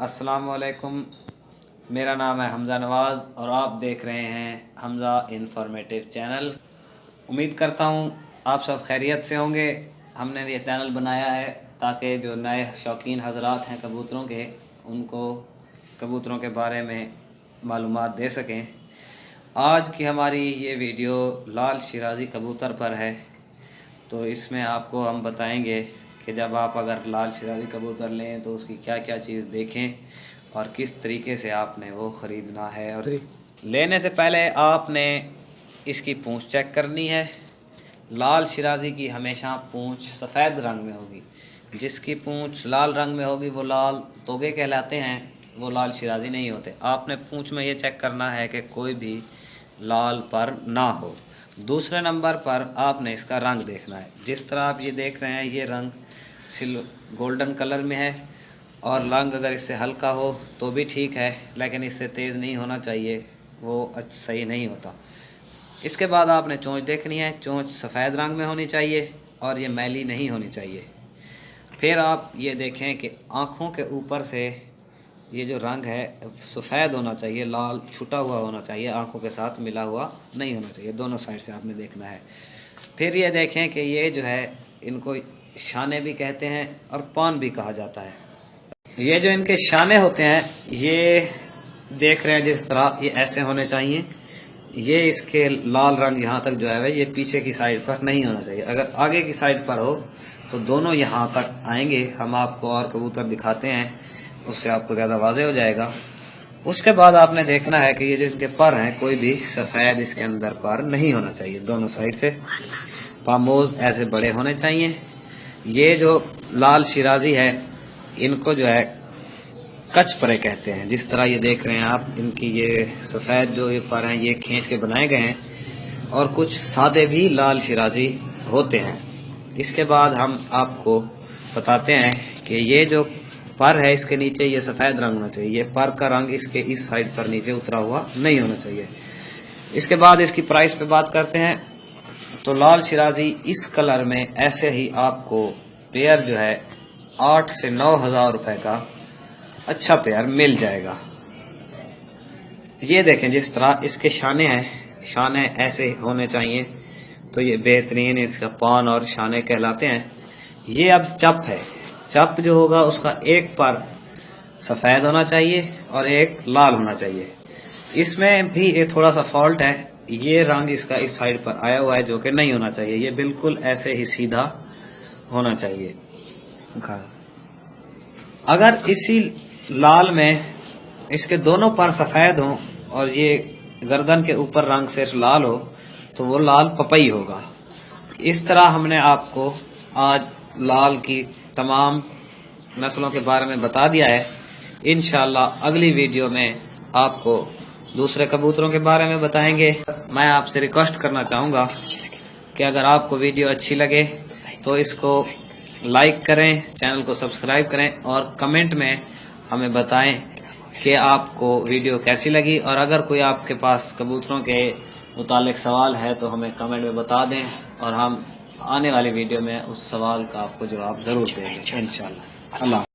अस्सलाम वालेकुम। मेरा नाम है हमज़ा नवाज़ और आप देख रहे हैं हमज़ा इन्फॉर्मेटिव चैनल। उम्मीद करता हूँ आप सब खैरियत से होंगे। हमने ये चैनल बनाया है ताकि जो नए शौकीन हज़रात हैं कबूतरों के, उनको कबूतरों के बारे में मालूमात दे सकें। आज की हमारी ये वीडियो लाल शिराज़ी कबूतर पर है। तो इसमें आपको हम बताएंगे कि जब आप अगर लाल शिराज़ी कबूतर लें तो उसकी क्या क्या चीज़ देखें और किस तरीके से आपने वो ख़रीदना है। और लेने से पहले आपने इसकी पूँछ चेक करनी है। लाल शिराज़ी की हमेशा पूँछ सफ़ेद रंग में होगी। जिसकी पूँछ लाल रंग में होगी वो लाल तोगे कहलाते हैं, वो लाल शिराज़ी नहीं होते। आपने पूँछ में ये चेक करना है कि कोई भी लाल पर ना हो। दूसरे नंबर पर आपने इसका रंग देखना है। जिस तरह आप ये देख रहे हैं, ये रंग गोल्डन कलर में है और रंग अगर इससे हल्का हो तो भी ठीक है, लेकिन इससे तेज़ नहीं होना चाहिए, वो सही नहीं होता। इसके बाद आपने चोंच देखनी है। चोंच सफ़ेद रंग में होनी चाहिए और ये मैली नहीं होनी चाहिए। फिर आप ये देखें कि आँखों के ऊपर से ये जो रंग है सफ़ेद होना चाहिए, लाल छुटा हुआ होना चाहिए, आँखों के साथ मिला हुआ नहीं होना चाहिए। दोनों साइड से आपने देखना है। फिर ये देखें कि ये जो है, इनको शाने भी कहते हैं और पान भी कहा जाता है। ये जो इनके शाने होते हैं, ये देख रहे हैं जिस तरह, ये ऐसे होने चाहिए। ये इसके लाल रंग यहाँ तक जो है ये पीछे की साइड पर नहीं होना चाहिए। अगर आगे की साइड पर हो तो दोनों यहाँ तक आएंगे। हम आपको और कबूतर दिखाते हैं, उससे आपको ज़्यादा वाज़ेह हो जाएगा। उसके बाद आपने देखना है कि ये जो इनके पर हैं, कोई भी सफ़ेद इसके अंदर पर नहीं होना चाहिए। दोनों साइड से पामोज ऐसे बड़े होने चाहिए। ये जो लाल शिराज़ी है, इनको जो है कच परे कहते हैं। जिस तरह ये देख रहे हैं आप, इनकी ये सफ़ेद जो ये पर हैं, ये खींच के बनाए गए हैं और कुछ सादे भी लाल शिराज़ी होते हैं। इसके बाद हम आपको बताते हैं कि ये जो पर है, इसके नीचे ये सफ़ेद रंग होना चाहिए। ये पर का रंग इसके इस साइड पर नीचे उतरा हुआ नहीं होना चाहिए। इसके बाद इसकी प्राइस पे बात करते हैं। तो लाल शिराज़ी इस कलर में ऐसे ही आपको पेयर जो है 8 से 9 हज़ार रुपये का अच्छा पेयर मिल जाएगा। ये देखें जिस तरह इसके शाने हैं, शाने ऐसे होने चाहिए। तो ये बेहतरीन इसका पान और शाने कहलाते हैं। ये अब चप है। चप जो होगा उसका एक पर सफ़ेद होना चाहिए और एक लाल होना चाहिए। इसमें भी ये थोड़ा सा फॉल्ट है। ये रंग इसका इस साइड पर आया हुआ है, जो कि नहीं होना चाहिए। ये बिल्कुल ऐसे ही सीधा होना चाहिए। अगर इसी लाल में इसके दोनों पर सफ़ेद हों और ये गर्दन के ऊपर रंग सिर्फ लाल हो तो वो लाल पपई होगा। इस तरह हमने आपको आज लाल की तमाम नस्लों के बारे में बता दिया है। इंशाअल्लाह अगली वीडियो में आपको दूसरे कबूतरों के बारे में बताएंगे। मैं आपसे रिक्वेस्ट करना चाहूँगा कि अगर आपको वीडियो अच्छी लगे तो इसको लाइक करें, चैनल को सब्सक्राइब करें और कमेंट में हमें बताएं कि आपको वीडियो कैसी लगी। और अगर कोई आपके पास कबूतरों के मुतालिक सवाल है तो हमें कमेंट में बता दें और हम आने वाली वीडियो में उस सवाल का आपको जवाब ज़रूर देंगे इंशाअल्लाह। अल्लाह।